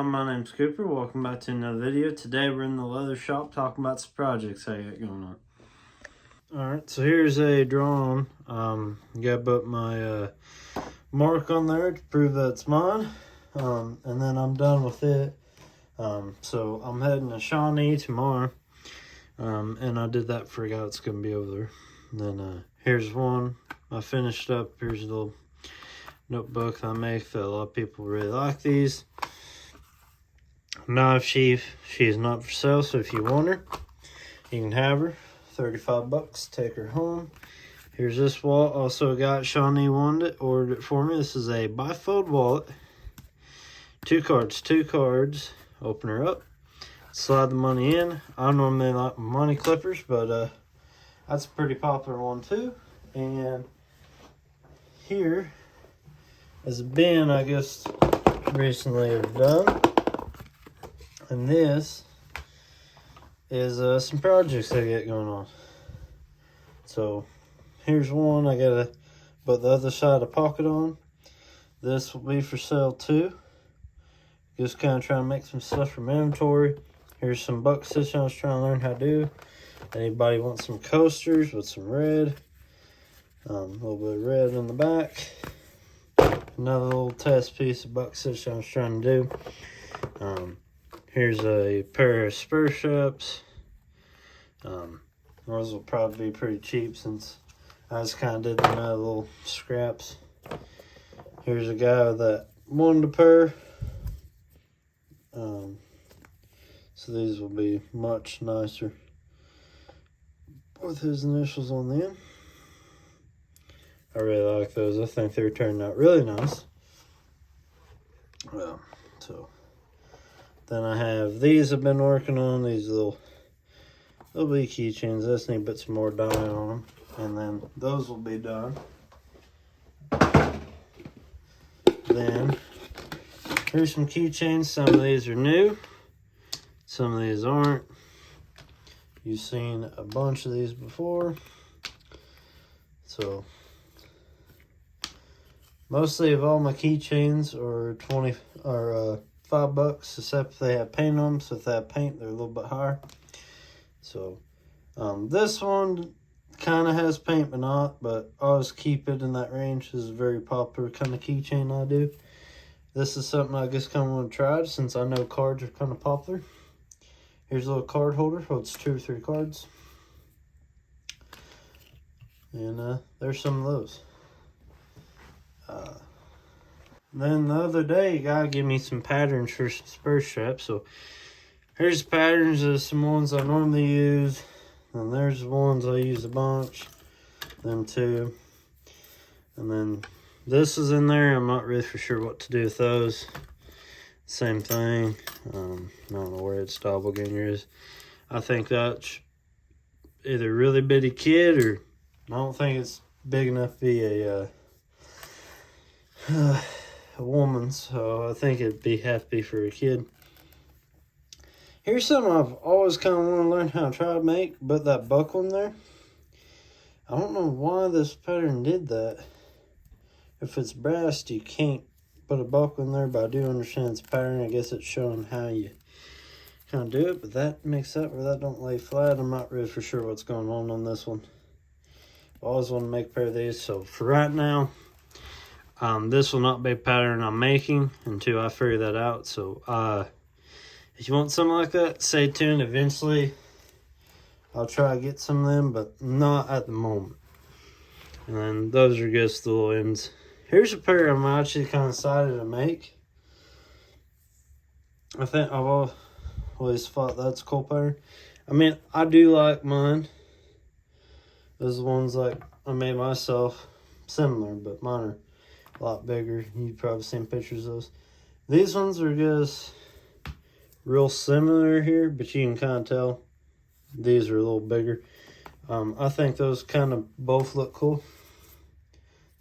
on? My name's Cooper. Welcome back to another video. Today we're in the leather shop talking about some projects I got going on. Alright, so here's a drawing. Gotta put my mark on there to prove that it's mine. And then I'm done with it. So I'm heading to Shawnee tomorrow. And I did that for a guy that's gonna be over there. And then here's one I finished up. Here's a little notebook I make that a lot of people really like these. Now she is not for sale, so if you want her, you can have her. 35 bucks, take her home. Here's this wallet, also got Shawnee wanted it, ordered it for me. This is a bifold wallet. Two cards. Open her up, slide the money in. I normally like money clippers, but that's a pretty popular one too. And here is a bin I just recently have done. And this is some projects I get going on. So here's one I gotta put the other side of the pocket on. This will be for sale too. Just kind of trying to make some stuff from inventory. Here's some buck stitching I was trying to learn how to do. Anybody wants some coasters with some red? A little bit of red in the back. Another little test piece of buck stitch I was trying to do. Here's a pair of spur straps. Those will probably be pretty cheap since I just kind of did them out of little scraps. Here's a guy that wanted a pair. So these will be much nicer with his initials on them. I really like those. I think they're turning out really nice. Well, so then I have these I've been working on. These little be keychains. I just need to put some more dye on them. And then those will be done. Then here's some keychains. Some of these are new. Some of these aren't. You've seen a bunch of these before. So mostly of all my keychains are 5 bucks, except if they have paint on them. So if they have paint, they're a little bit higher. So this one kind of has paint but not, but I always keep it in that range. This is a very popular kind of keychain I do. This is something I just kind of want to try since I know cards are kind of popular. Here's a little card holder, holds 2 or 3 cards. And there's some of those. Then the other day, a guy gave me some patterns for some spur straps. So here's patterns of some ones I normally use. And there's the ones I use a bunch. Them 2. And then this is in there. I'm not really for sure what to do with those. Same thing. I don't know where its doppelganger is. I think that's either a really bitty kid or I don't think it's big enough to be a woman, so I think it'd have to be for a kid. Here's something I've always kind of want to learn how to try to make, but that buckle in there. I don't know why this pattern did that. If it's brass, you can't put a buckle in there, but I do understand it's a pattern. I guess it's showing how you kind of do it, but that makes that where that don't lay flat. I'm not really for sure what's going on this one. I always want to make a pair of these, so for right now, this will not be a pattern I'm making until I figure that out. So if you want something like that, stay tuned. Eventually I'll try to get some of them, but not at the moment. And then those are just the little ends. Here's a pair I'm actually kind of excited to make. I think I've always thought that's a cool pair. I mean, I do like mine. Those are the ones like I made myself, similar, but mine are a lot bigger. You've probably seen pictures of those. These ones are just real similar here, but you can kind of tell these are a little bigger. I think those kind of both look cool.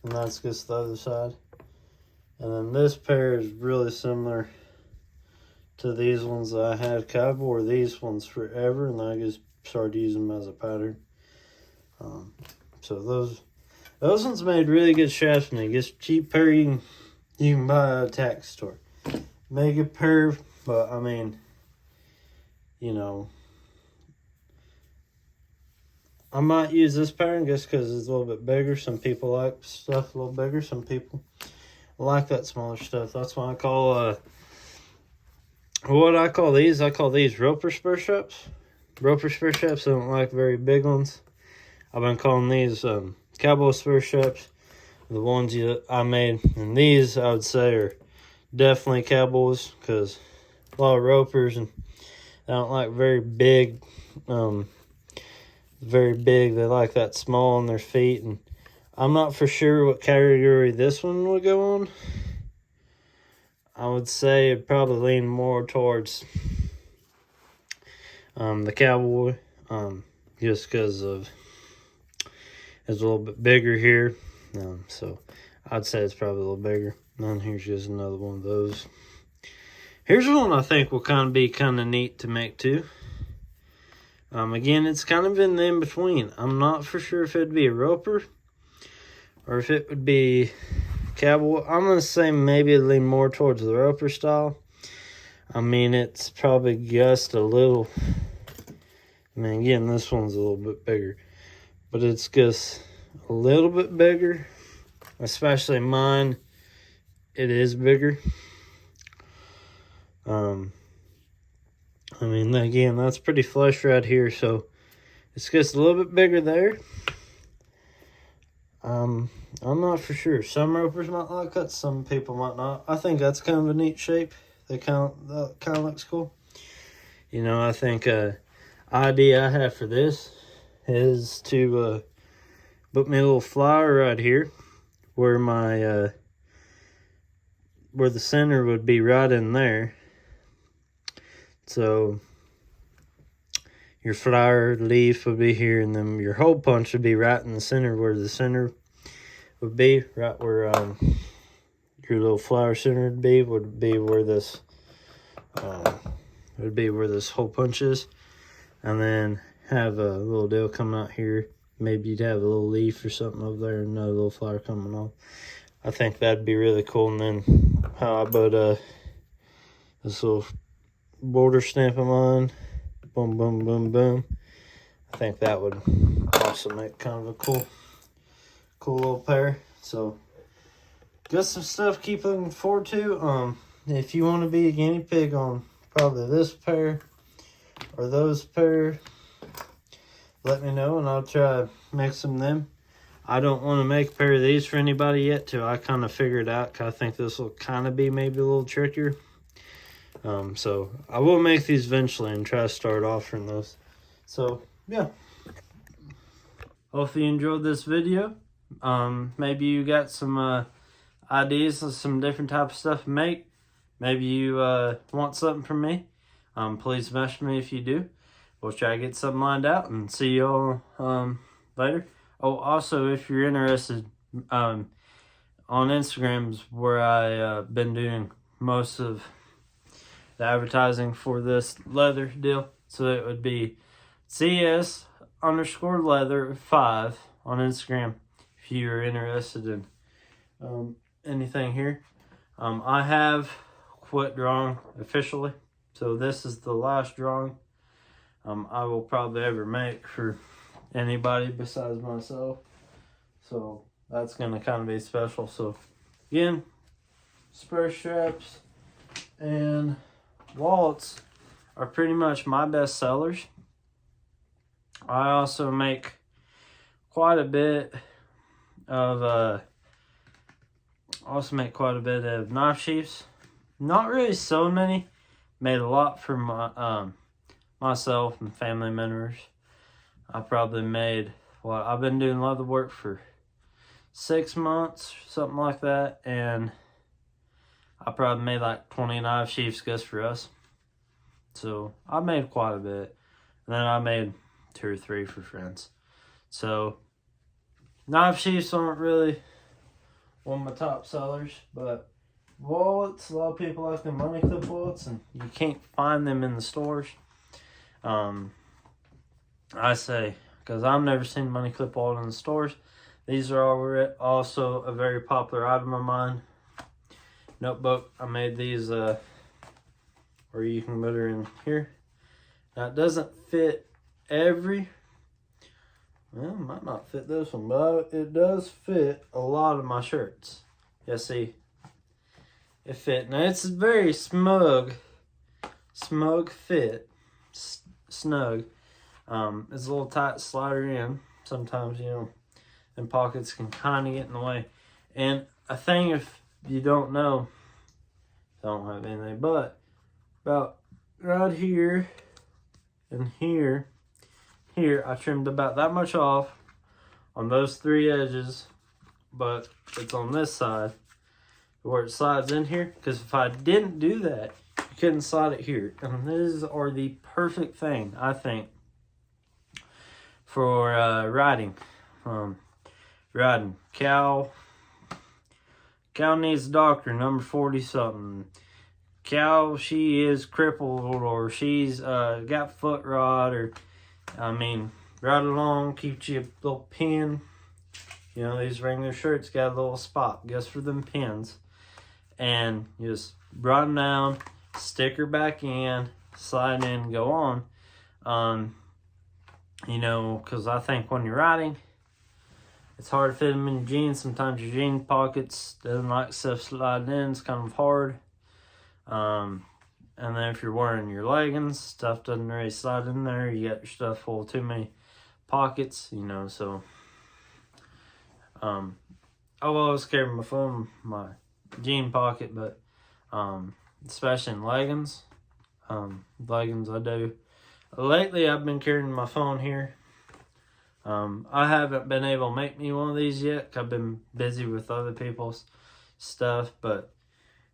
And that's just the other side. And then this pair is really similar to these ones that I had. I wore these ones forever, and I just started using them as a pattern. So those ones made really good straps, and they get cheap pair you can buy at a tax store. Make a pair But I mean, you know, I might use this pair just because it's a little bit bigger. Some people like stuff a little bigger. Some people like that smaller stuff. That's why I call what I call these. I call these roper spur straps. Roper spur straps. I don't like very big ones. I've been calling these cowboy spur straps. The ones I made, and these I would say are definitely cowboys, because a lot of ropers and I don't like very big. Very big. They like that small on their feet, and I'm not for sure what category this one would go on. I would say it'd probably lean more towards the cowboy, just because of it's a little bit bigger here. So I'd say it's probably a little bigger. And then here's just another one of those. Here's one I think will be kind of neat to make too. Again, it's kind of in the in-between. I'm not for sure if it'd be a roper or if it would be cowboy. I'm going to say maybe it'd lean more towards the roper style. I mean, it's probably just a little... I mean, again, this one's a little bit bigger. But it's just a little bit bigger. Especially mine, it is bigger. I mean, again, that's pretty flush right here, so it's just a little bit bigger there. I'm not for sure. Some ropers might like that, some people might not. I think that's kind of a neat shape. That kind of looks cool. You know, I think idea I have for this is to put me a little flower right here, where my where the center would be right in there. So your flower leaf would be here, and then your hole punch would be right in the center, where the center would be, right where your little flower center would be where this hole punch is. And then have a little deal coming out here. Maybe you'd have a little leaf or something over there, and another little flower coming off. I think that'd be really cool. And then how about this little border stamp of mine, boom, boom, boom, boom. I think that would also make kind of a cool little pair. So got some stuff to keep looking forward to. If you want to be a guinea pig on probably this pair or those pair, let me know and I'll try to make some of them. I don't want to make a pair of these for anybody yet till I kind of figure it out, because I think this will kind of be maybe a little trickier. So I will make these eventually and try to start offering those. So yeah, hope you enjoyed this video. Maybe you got some ideas of some different type of stuff to make. Maybe you want something from me. Please message me if you do. We'll try to get something lined out, and see you all later. Oh, also, if you're interested, on Instagram's where I been doing most of the advertising for this leather deal. So it would be CS_leather5 on Instagram if you're interested in anything here. I have quit drawing officially, so this is the last drawing I will probably ever make for anybody besides myself. So that's gonna kind of be special. So again, spur straps and wallets are pretty much my best sellers. I also make quite a bit of knife sheaths. Not really so many. Made a lot for my myself and family members. I probably made I've been doing leather work for 6 months, something like that, and I probably made like 20 knife sheaths just for us. So I made quite a bit. And then I made 2 or 3 for friends. So knife sheaths aren't really one of my top sellers, but wallets, a lot of people like the money clip wallets, and you can't find them in the stores. I say, because I've never seen money clip wallet in the stores. These are also a very popular item of mine. Notebook. I made these or you can put her in here. Now it doesn't fit every, well, it might not fit this one, but it does fit a lot of my shirts. Yeah, see, it fit. Now it's very smug fit, snug. It's a little tight slider in. Sometimes, you know, and pockets can kind of get in the way. And a thing, if you don't know, I don't have anything, but about right here and here, I trimmed about that much off on those 3 edges, but it's on this side where it slides in here, because if I didn't do that, you couldn't slide it here. And these are the perfect thing, I think, for riding. Riding. Cow needs a doctor, number 40 something. Cow, she is crippled, or she's got foot rot, or I mean, ride along, keeps you a little pin. You know, these regular shirts got a little spot just for them pins. And you just run them down, stick her back in, slide in, go on. You know, because I think when you're riding, it's hard to fit them in your jeans. Sometimes your jean pockets doesn't like stuff sliding in. It's kind of hard. And then if you're wearing your leggings, stuff doesn't really slide in there. You got your stuff full of too many pockets, you know, so. I've always carried my phone in my jean pocket, but especially in leggings. Leggings I do. Lately I've been carrying my phone here. I haven't been able to make me one of these yet, 'cause I've been busy with other people's stuff, but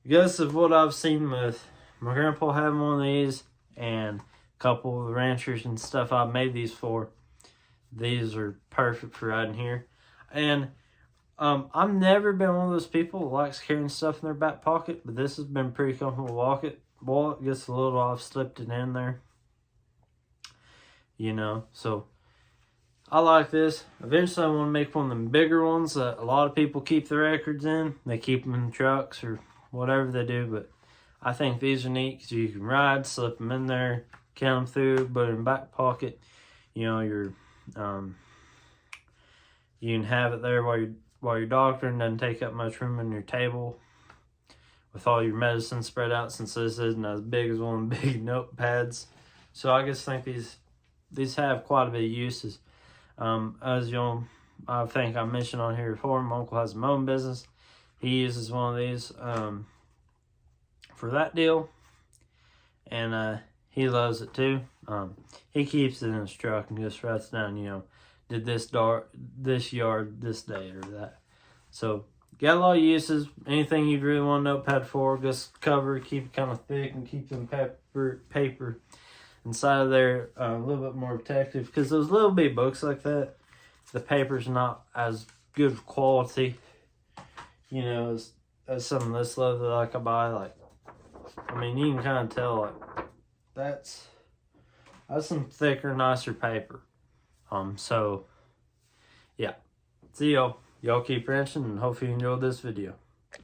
because of what I've seen with my grandpa having one of these, and a couple of the ranchers and stuff I've made these for, these are perfect for riding here. And I've never been one of those people that likes carrying stuff in their back pocket, but this has been pretty comfortable wallet gets a little off, slipped it in there. You know, so I like this. Eventually I want to make one of them bigger ones that a lot of people keep their records in. They keep them in trucks or whatever they do, but I think these are neat because you can ride, slip them in there, count them through, put it in the back pocket. You know, you can have it there while you're doctoring. Doesn't take up much room on your table with all your medicine spread out, since this isn't as big as one of the big notepads. So I just think these have quite a bit of uses. As I think I mentioned on here before, my uncle has a mowing business. He uses one of these for that deal, and he loves it too. He keeps it in his truck and just writes down, you know, did this yard this day or that. So got a lot of uses. Anything you'd really want a notepad for, just cover it, keep it kind of thick, and keep some paper inside of there a little bit more protective, because those little bitty books like that, the paper's not as good quality, you know, as some of this leather that I could buy. Like, I mean, you can kind of tell, like, that's some thicker, nicer paper. So yeah, see y'all. Y'all keep wrenching, and hopefully you enjoyed this video.